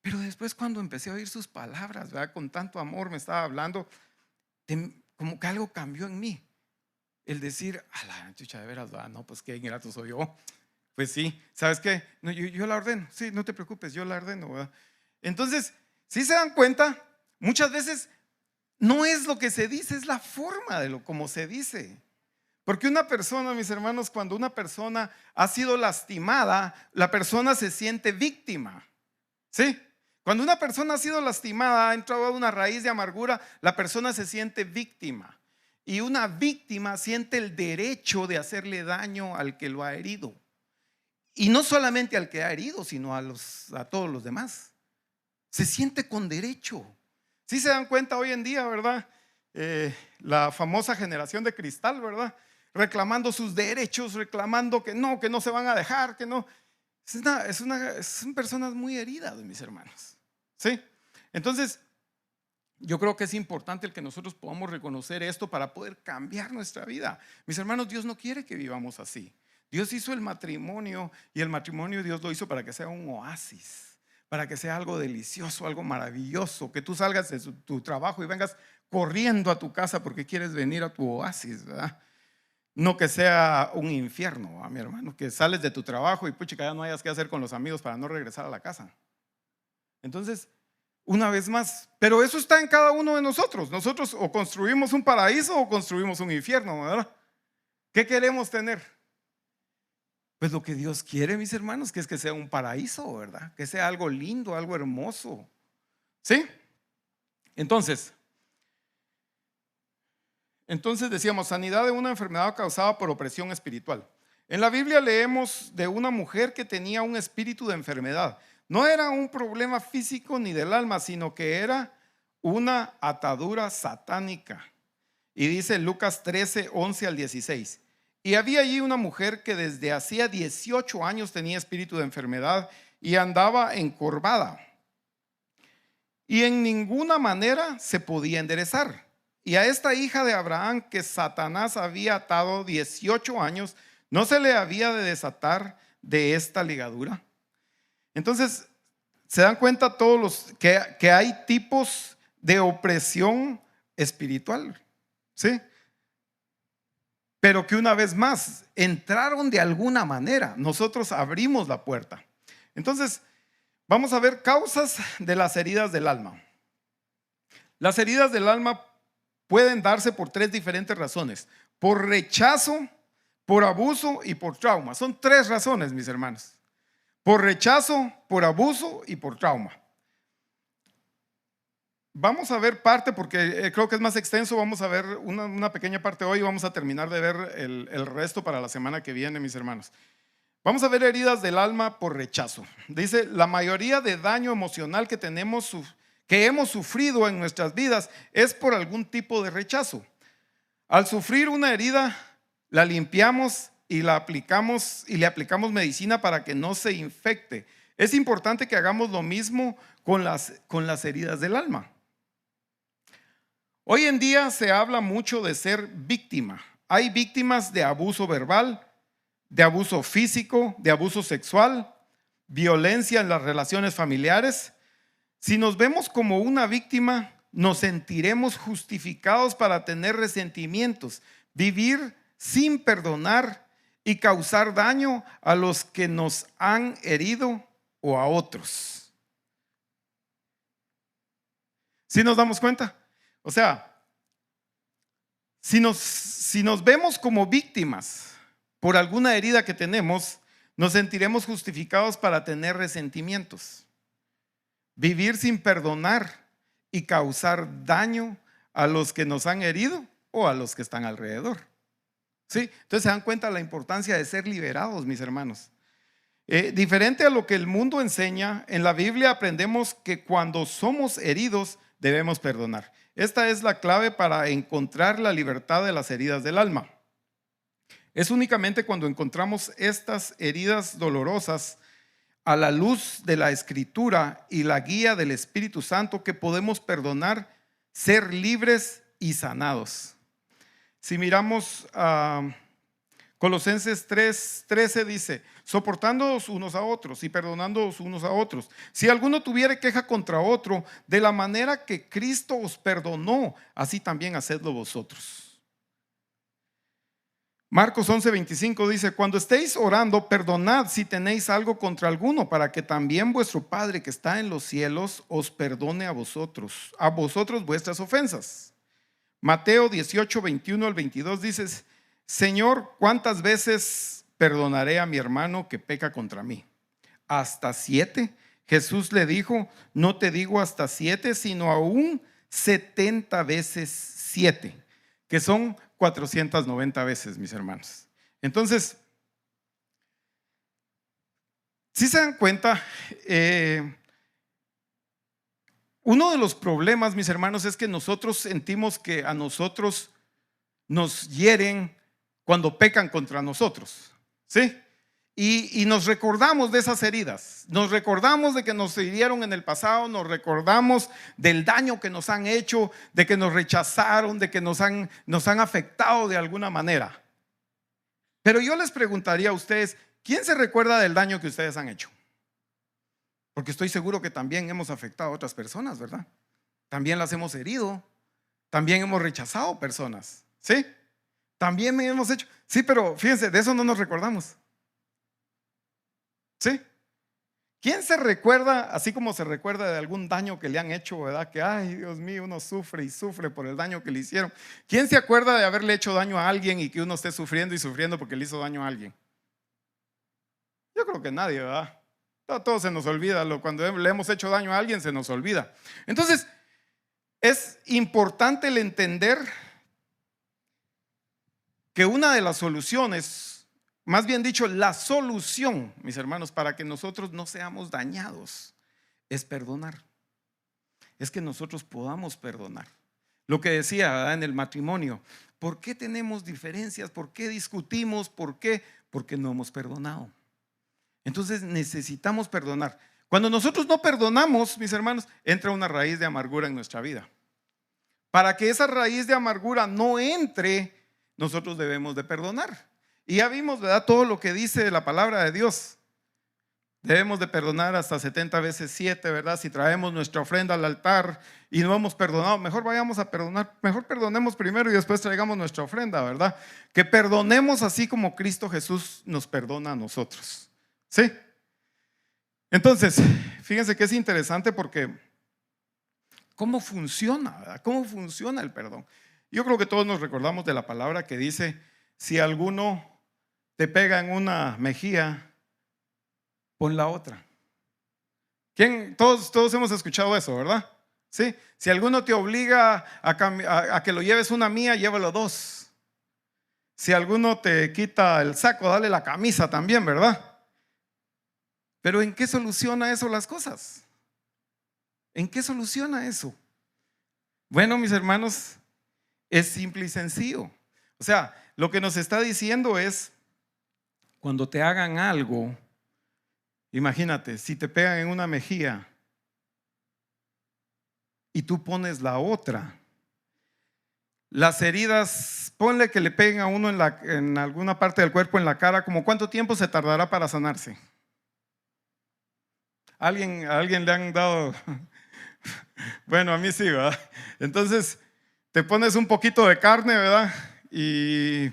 Pero después cuando empecé a oír sus palabras, ¿verdad? Con tanto amor me estaba hablando, como que algo cambió en mí. El decir, a la chucha de veras, ¿verdad? No, pues qué ingrato soy yo. Pues sí, ¿sabes qué? No, yo la ordeno, sí, no te preocupes, yo la ordeno, ¿verdad? Entonces, si se dan cuenta, muchas veces no es lo que se dice, es la forma de lo como se dice. Porque una persona, mis hermanos, cuando una persona ha sido lastimada, la persona se siente víctima. ¿Sí? Cuando una persona ha sido lastimada, ha entrado a una raíz de amargura, la persona se siente víctima. Y una víctima siente el derecho de hacerle daño al que lo ha herido. Y no solamente al que ha herido, sino a todos los demás. Se siente con derecho. Si se dan cuenta hoy en día, ¿verdad? La famosa generación de cristal, ¿verdad? Reclamando sus derechos, reclamando que no se van a dejar, que no. Son personas muy heridas, mis hermanos. ¿Sí? Entonces, yo creo que es importante el que nosotros podamos reconocer esto para poder cambiar nuestra vida. Mis hermanos, Dios no quiere que vivamos así. Dios hizo el matrimonio y el matrimonio Dios lo hizo para que sea un oasis, para que sea algo delicioso, algo maravilloso, que tú salgas de tu trabajo y vengas corriendo a tu casa porque quieres venir a tu oasis, ¿verdad? No que sea un infierno, mi hermano, que sales de tu trabajo y pucha, ya no hayas que hacer con los amigos para no regresar a la casa. Entonces, una vez más, pero eso está en cada uno de nosotros. Nosotros o construimos un paraíso o construimos un infierno, ¿verdad? ¿Qué queremos tener? Pues lo que Dios quiere, mis hermanos, que es que sea un paraíso, ¿verdad? Que sea algo lindo, algo hermoso. ¿Sí? Entonces decíamos, sanidad de una enfermedad causada por opresión espiritual. En la Biblia leemos de una mujer que tenía un espíritu de enfermedad. No era un problema físico ni del alma, sino que era una atadura satánica. Y dice Lucas 13, 11 al 16. Y había allí una mujer que desde hacía 18 años tenía espíritu de enfermedad y andaba encorvada. Y en ninguna manera se podía enderezar. Y a esta hija de Abraham que Satanás había atado 18 años, ¿no se le había de desatar de esta ligadura? Entonces, se dan cuenta todos los que hay tipos de opresión espiritual, ¿sí? Pero que una vez más entraron de alguna manera. Nosotros abrimos la puerta. Entonces, vamos a ver causas de las heridas del alma. Las heridas del alma pueden darse por 3 diferentes razones: por rechazo, por abuso y por trauma. Son 3 razones, mis hermanos: por rechazo, por abuso y por trauma. Vamos a ver parte, porque creo que es más extenso. Vamos a ver una pequeña parte hoy y vamos a terminar de ver el resto para la semana que viene, mis hermanos. Vamos a ver heridas del alma por rechazo. Dice, la mayoría de daño emocional que hemos sufrido en nuestras vidas es por algún tipo de rechazo. Al sufrir una herida, la limpiamos y le aplicamos medicina para que no se infecte. Es importante que hagamos lo mismo con las heridas del alma. Hoy en día se habla mucho de ser víctima. Hay víctimas de abuso verbal, de abuso físico, de abuso sexual, violencia en las relaciones familiares. Si nos vemos como una víctima, nos sentiremos justificados para tener resentimientos, vivir sin perdonar y causar daño a los que nos han herido o a otros. ¿Sí nos damos cuenta? O sea, si nos vemos como víctimas por alguna herida que tenemos, nos sentiremos justificados para tener resentimientos, vivir sin perdonar y causar daño a los que nos han herido o a los que están alrededor. ¿Sí? Entonces se dan cuenta la importancia de ser liberados, mis hermanos. Diferente a lo que el mundo enseña, en la Biblia aprendemos que cuando somos heridos debemos perdonar. Esta es la clave para encontrar la libertad de las heridas del alma. Es únicamente cuando encontramos estas heridas dolorosas a la luz de la Escritura y la guía del Espíritu Santo que podemos perdonar, ser libres y sanados. Si miramos a Colosenses 3:13 dice: soportándoos unos a otros y perdonándoos unos a otros. Si alguno tuviere queja contra otro, de la manera que Cristo os perdonó, así también hacedlo vosotros. Marcos 11:25 dice: cuando estéis orando, perdonad si tenéis algo contra alguno, para que también vuestro Padre que está en los cielos os perdone a vosotros vuestras ofensas. Mateo 18:21 al 22 dice: Señor, ¿cuántas veces perdonaré a mi hermano que peca contra mí? ¿Hasta 7? Jesús le dijo: no te digo hasta 7, sino aún 70 veces 7, que son 490 veces, mis hermanos. Entonces, si se dan cuenta, uno de los problemas, mis hermanos, es que nosotros sentimos que a nosotros nos hieren cuando pecan contra nosotros, ¿sí? Y nos recordamos de esas heridas, nos recordamos de que nos hirieron en el pasado, nos recordamos del daño que nos han hecho, de que nos rechazaron, de que nos han afectado de alguna manera. Pero yo les preguntaría a ustedes, ¿quién se recuerda del daño que ustedes han hecho? Porque estoy seguro que también hemos afectado a otras personas, ¿verdad? También las hemos herido, también hemos rechazado personas, ¿sí? También hemos hecho, sí, pero fíjense, de eso no nos recordamos. ¿Sí? ¿Quién se recuerda, así como se recuerda de algún daño que le han hecho, verdad? Que, ay, Dios mío, uno sufre y sufre por el daño que le hicieron. ¿Quién se acuerda de haberle hecho daño a alguien y que uno esté sufriendo y sufriendo porque le hizo daño a alguien? Yo creo que nadie, ¿verdad? Todo se nos olvida, cuando le hemos hecho daño a alguien se nos olvida. Entonces, es importante el entender que una de las soluciones, más bien dicho, la solución, mis hermanos, para que nosotros no seamos dañados, es perdonar. Es que nosotros podamos perdonar. Lo que decía, ¿verdad?, en el matrimonio, ¿por qué tenemos diferencias? ¿Por qué discutimos? ¿Por qué? Porque no hemos perdonado. Entonces necesitamos perdonar. Cuando nosotros no perdonamos, mis hermanos, entra una raíz de amargura en nuestra vida. Para que esa raíz de amargura no entre, nosotros debemos de perdonar. Y ya vimos, ¿verdad?, todo lo que dice la palabra de Dios. Debemos de perdonar hasta 70 veces 7, ¿verdad? Si traemos nuestra ofrenda al altar y no hemos perdonado, mejor vayamos a perdonar. Mejor perdonemos primero y después traigamos nuestra ofrenda, ¿verdad? Que perdonemos así como Cristo Jesús nos perdona a nosotros. ¿Sí? Entonces, fíjense que es interesante porque ¿cómo funciona, verdad? ¿Cómo funciona el perdón? Yo creo que todos nos recordamos de la palabra que dice: si alguno te pega en una mejilla, pon la otra. Todos hemos escuchado eso, ¿verdad? ¿Sí? Si alguno te obliga a que lo lleves una milla, llévalo dos. Si alguno te quita el saco, dale la camisa también, ¿verdad? Pero ¿en qué soluciona eso las cosas? ¿En qué soluciona eso? Bueno, mis hermanos, es simple y sencillo. O sea, lo que nos está diciendo es Cuando te hagan algo, imagínate, si te pegan en una mejilla y tú pones la otra, las heridas, ponle que le peguen a uno en alguna parte del cuerpo, en la cara, ¿como cuánto tiempo se tardará para sanarse? ¿A alguien le han dado? Bueno, a mí sí, ¿verdad? Entonces, te pones un poquito de carne, ¿verdad? Y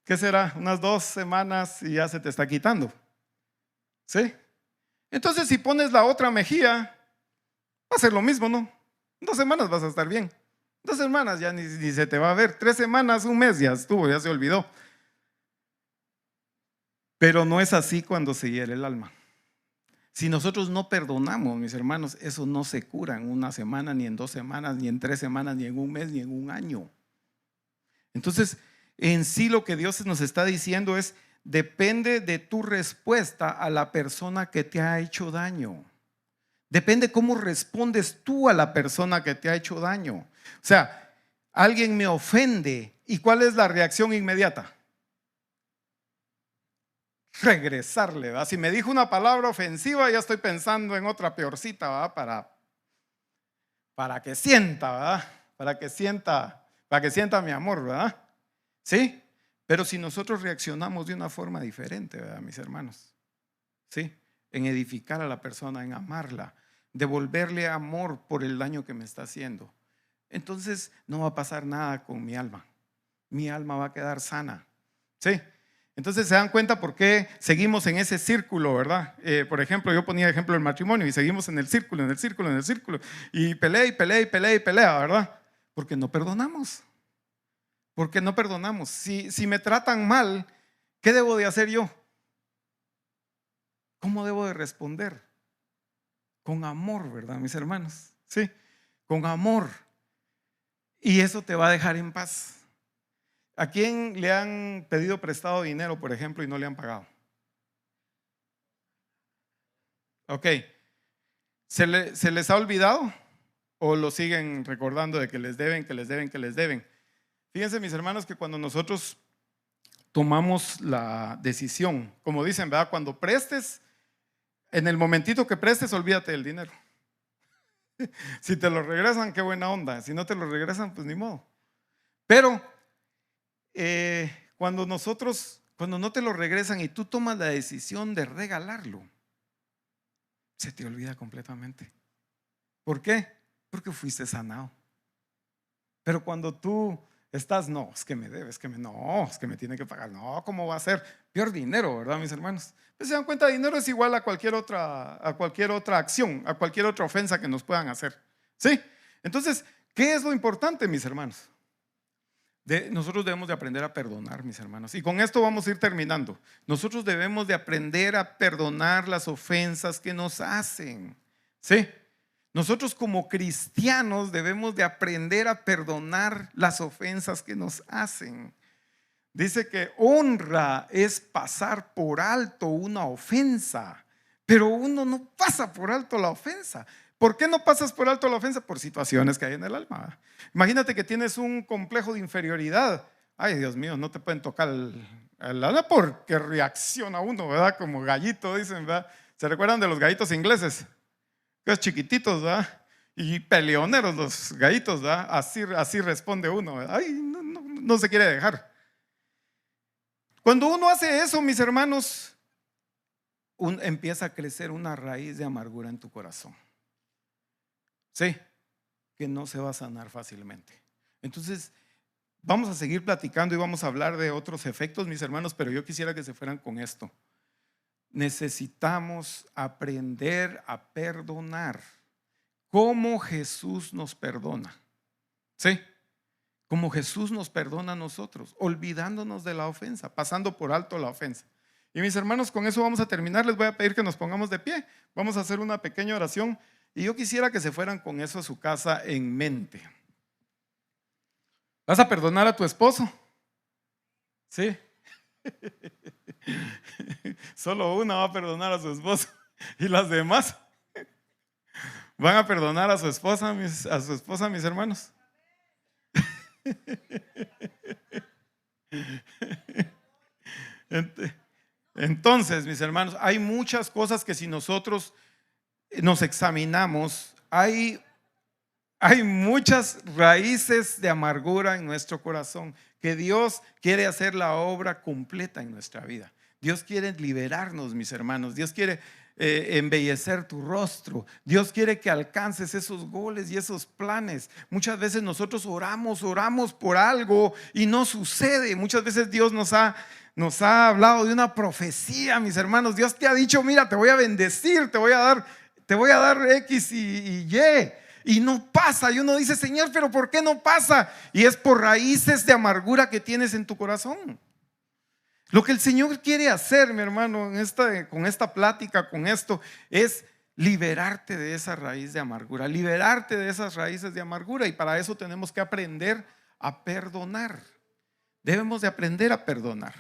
¿qué será? Unas 2 semanas y ya se te está quitando. ¿Sí? Entonces, si pones la otra mejilla, va a ser lo mismo, ¿no? 2 semanas vas a estar bien. 2 semanas ya ni se te va a ver. 3 semanas, un mes ya estuvo, ya se olvidó. Pero no es así cuando se hiere el alma. Si nosotros no perdonamos, mis hermanos, eso no se cura en 1 semana, ni en 2 semanas, ni en 3 semanas, ni en un mes, ni en un año. Entonces, en sí lo que Dios nos está diciendo es, depende de tu respuesta a la persona que te ha hecho daño. Depende cómo respondes tú a la persona que te ha hecho daño. O sea, alguien me ofende, ¿y cuál es la reacción inmediata? Regresarle, ¿verdad? Si me dijo una palabra ofensiva, ya estoy pensando en otra peorcita, ¿verdad? Para que sienta, ¿verdad? Para que sienta mi amor, ¿verdad? ¿Sí? Pero si nosotros reaccionamos de una forma diferente, ¿verdad, mis hermanos? ¿Sí? En edificar a la persona, en amarla, devolverle amor por el daño que me está haciendo, entonces no va a pasar nada con mi alma. Mi alma va a quedar sana. ¿Sí? Entonces se dan cuenta por qué seguimos en ese círculo, ¿verdad? Por ejemplo, yo ponía ejemplo el matrimonio y seguimos en el círculo, en el círculo, en el círculo. Y pelea y pelea y pelea y pelea, ¿verdad? Porque no perdonamos. Porque no perdonamos. Si me tratan mal, ¿qué debo de hacer yo? ¿Cómo debo de responder? Con amor, ¿verdad, mis hermanos? Sí, con amor. Y eso te va a dejar en paz. ¿A quién le han pedido prestado dinero, por ejemplo, y no le han pagado? Ok. ¿Se les ha olvidado? ¿O lo siguen recordando de que les deben, que les deben, que les deben? Fíjense, mis hermanos, que cuando nosotros tomamos la decisión, como dicen, ¿verdad? Cuando prestes, en el momentito que prestes, olvídate del dinero. Si te lo regresan, qué buena onda. Si no te lo regresan, pues ni modo. Pero cuando no te lo regresan y tú tomas la decisión de regalarlo, se te olvida completamente. ¿Por qué? Porque fuiste sanado. Pero cuando tú estás, no, es que me debe, es que me tiene que pagar. No, ¿cómo va a ser? Peor dinero, ¿verdad, mis hermanos? Pues se dan cuenta, dinero es igual a cualquier otra acción, a cualquier otra ofensa que nos puedan hacer. ¿Sí? Entonces, ¿qué es lo importante, mis hermanos? Nosotros debemos de aprender a perdonar, mis hermanos. Y con esto vamos a ir terminando. Nosotros debemos de aprender a perdonar las ofensas que nos hacen. ¿Sí? Nosotros como cristianos debemos de aprender a perdonar las ofensas que nos hacen. Dice que honra es pasar por alto una ofensa, pero uno no pasa por alto la ofensa. ¿Por qué no pasas por alto la ofensa? Por situaciones que hay en el alma. Imagínate que tienes un complejo de inferioridad. Ay, Dios mío, no te pueden tocar el alma porque reacciona uno, ¿verdad? Como gallito, dicen, ¿verdad? ¿Se recuerdan de los gallitos ingleses? Que es chiquititos, ¿verdad? Y peleoneros los gallitos, ¿verdad? Así responde uno, ¿verdad? Ay, no se quiere dejar. Cuando uno hace eso, mis hermanos, empieza a crecer una raíz de amargura en tu corazón. Sí, que no se va a sanar fácilmente. Entonces, vamos a seguir platicando y vamos a hablar de otros efectos, mis hermanos, pero yo quisiera que se fueran con esto. Necesitamos aprender a perdonar como Jesús nos perdona. ¿Sí? Como Jesús nos perdona a nosotros, olvidándonos de la ofensa, pasando por alto la ofensa. Y mis hermanos, con eso vamos a terminar. Les voy a pedir que nos pongamos de pie. Vamos a hacer una pequeña oración y yo quisiera que se fueran con eso a su casa en mente. ¿Vas a perdonar a tu esposo? Sí. Solo una va a perdonar a su esposo y las demás van a perdonar a su esposa, mis hermanos. Entonces, mis hermanos, hay muchas cosas que si nosotros nos examinamos, hay muchas raíces de amargura en nuestro corazón, que Dios quiere hacer la obra completa en nuestra vida. Dios quiere liberarnos, mis hermanos. Dios quiere embellecer tu rostro. Dios quiere que alcances esos goles y esos planes. Muchas veces nosotros oramos por algo y no sucede. Muchas veces Dios nos ha hablado de una profecía, mis hermanos. Dios te ha dicho: mira, te voy a bendecir, te voy a dar X y Y. Y no pasa, y uno dice: Señor, pero ¿por qué no pasa? Y es por raíces de amargura que tienes en tu corazón. Lo que el Señor quiere hacer, mi hermano, con esta plática, con esto, es liberarte de esa raíz de amargura, liberarte de esas raíces de amargura. Y para eso tenemos que aprender a perdonar. Debemos de aprender a perdonar.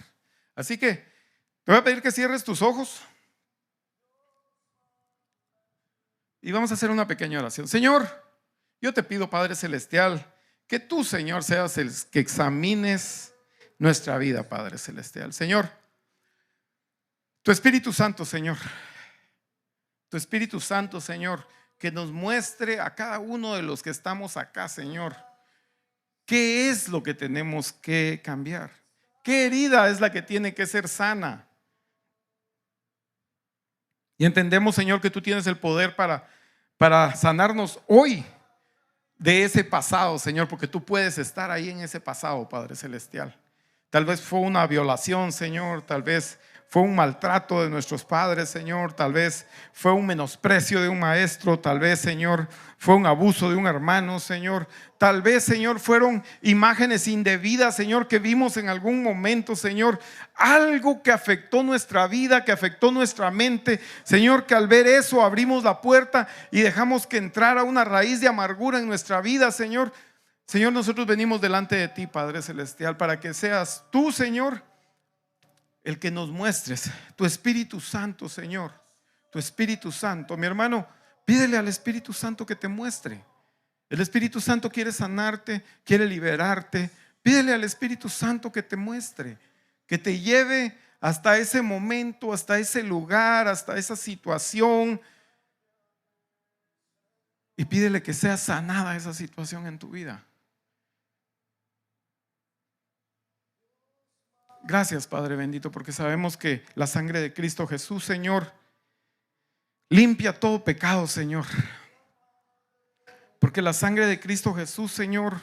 Así que te voy a pedir que cierres tus ojos y vamos a hacer una pequeña oración. Señor, yo te pido, Padre Celestial, que tú, Señor, seas el que examines nuestra vida, Padre Celestial. Señor, tu Espíritu Santo, Señor, que nos muestre a cada uno de los que estamos acá, Señor, qué es lo que tenemos que cambiar, qué herida es la que tiene que ser sana. Y entendemos, Señor, que tú tienes el poder para sanarnos hoy de ese pasado, Señor, porque tú puedes estar ahí en ese pasado, Padre Celestial. Tal vez fue una violación, Señor, tal vez fue un maltrato de nuestros padres, Señor, tal vez fue un menosprecio de un maestro, tal vez, Señor, fue un abuso de un hermano, Señor, tal vez, Señor, fueron imágenes indebidas, Señor, que vimos en algún momento, Señor, algo que afectó nuestra vida, que afectó nuestra mente, Señor, que al ver eso abrimos la puerta y dejamos que entrara una raíz de amargura en nuestra vida, Señor. Señor, nosotros venimos delante de ti, Padre Celestial, para que seas tú, Señor, el que nos muestres tu Espíritu Santo, Señor, tu Espíritu Santo. Mi hermano, pídele al Espíritu Santo que te muestre. El Espíritu Santo quiere sanarte, quiere liberarte. Pídele al Espíritu Santo que te muestre, que te lleve hasta ese momento, hasta ese lugar, hasta esa situación. Y pídele que sea sanada esa situación en tu vida. Gracias, Padre bendito, porque sabemos que la sangre de Cristo Jesús, Señor, limpia todo pecado, Señor. Porque la sangre de Cristo Jesús, Señor,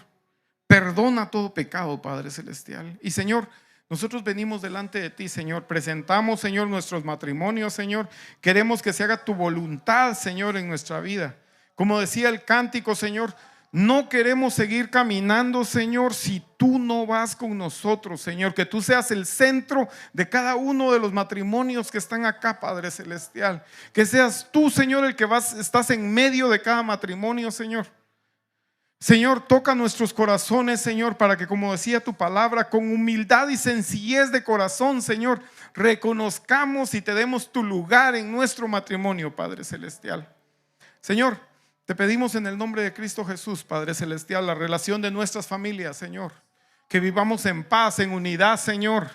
perdona todo pecado, Padre Celestial. Y Señor, nosotros venimos delante de ti, Señor. Presentamos, Señor, nuestros matrimonios, Señor. Queremos que se haga tu voluntad, Señor, en nuestra vida. Como decía el cántico, Señor, no queremos seguir caminando, Señor, si tú no vas con nosotros, Señor. Que tú seas el centro de cada uno de los matrimonios que están acá, Padre Celestial. Que seas tú, Señor, el que estás en medio de cada matrimonio, Señor. Señor, toca nuestros corazones, Señor, para que, como decía tu palabra, con humildad y sencillez de corazón, Señor, reconozcamos y te demos tu lugar en nuestro matrimonio, Padre Celestial. Señor, te pedimos en el nombre de Cristo Jesús, Padre Celestial, la relación de nuestras familias, Señor. Que vivamos en paz, en unidad, Señor.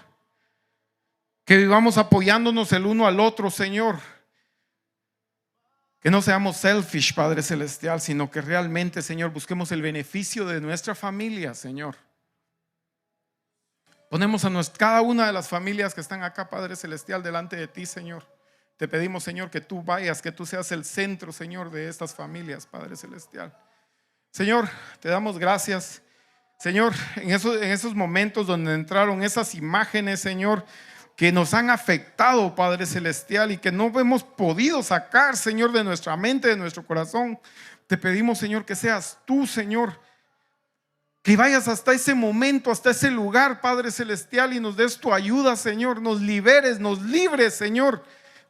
Que vivamos apoyándonos el uno al otro, Señor. Que no seamos selfish, Padre Celestial, sino que realmente, Señor, busquemos el beneficio de nuestra familia, Señor. Ponemos a cada una de las familias que están acá, Padre Celestial, delante de ti, Señor. Te pedimos, Señor, que tú vayas, que tú seas el centro, Señor, de estas familias, Padre Celestial. Señor, te damos gracias. Señor, en esos momentos donde entraron esas imágenes, Señor, que nos han afectado, Padre Celestial, y que no hemos podido sacar, Señor, de nuestra mente, de nuestro corazón, te pedimos, Señor, que seas tú, Señor, que vayas hasta ese momento, hasta ese lugar, Padre Celestial, y nos des tu ayuda, Señor, nos liberes, nos libres, Señor,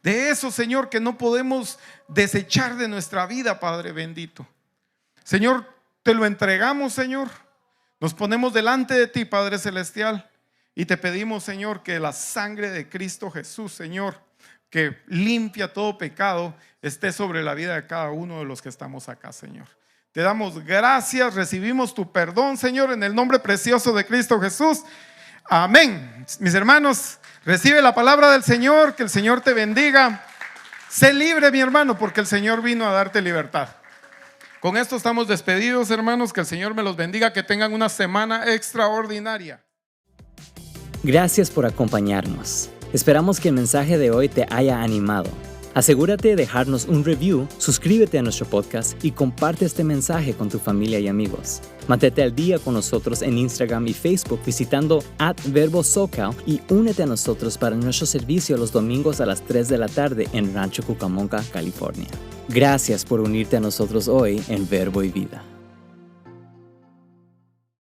de eso, Señor, que no podemos desechar de nuestra vida, Padre bendito. Señor, te lo entregamos, Señor. Nos ponemos delante de ti, Padre Celestial, y te pedimos, Señor, que la sangre de Cristo Jesús, Señor, que limpia todo pecado, esté sobre la vida de cada uno de los que estamos acá, Señor. Te damos gracias, recibimos tu perdón, Señor, en el nombre precioso de Cristo Jesús. Amén. Mis hermanos, recibe la palabra del Señor, que el Señor te bendiga. Sé libre, mi hermano, porque el Señor vino a darte libertad. Con esto estamos despedidos, hermanos. Que el Señor me los bendiga, que tengan una semana extraordinaria. Gracias por acompañarnos. Esperamos que el mensaje de hoy te haya animado. Asegúrate de dejarnos un review, suscríbete a nuestro podcast y comparte este mensaje con tu familia y amigos. Mantente al día con nosotros en Instagram y Facebook visitando @VerboSoCal y únete a nosotros para nuestro servicio los domingos a las 3 de la tarde en Rancho Cucamonga, California. Gracias por unirte a nosotros hoy en Verbo y Vida.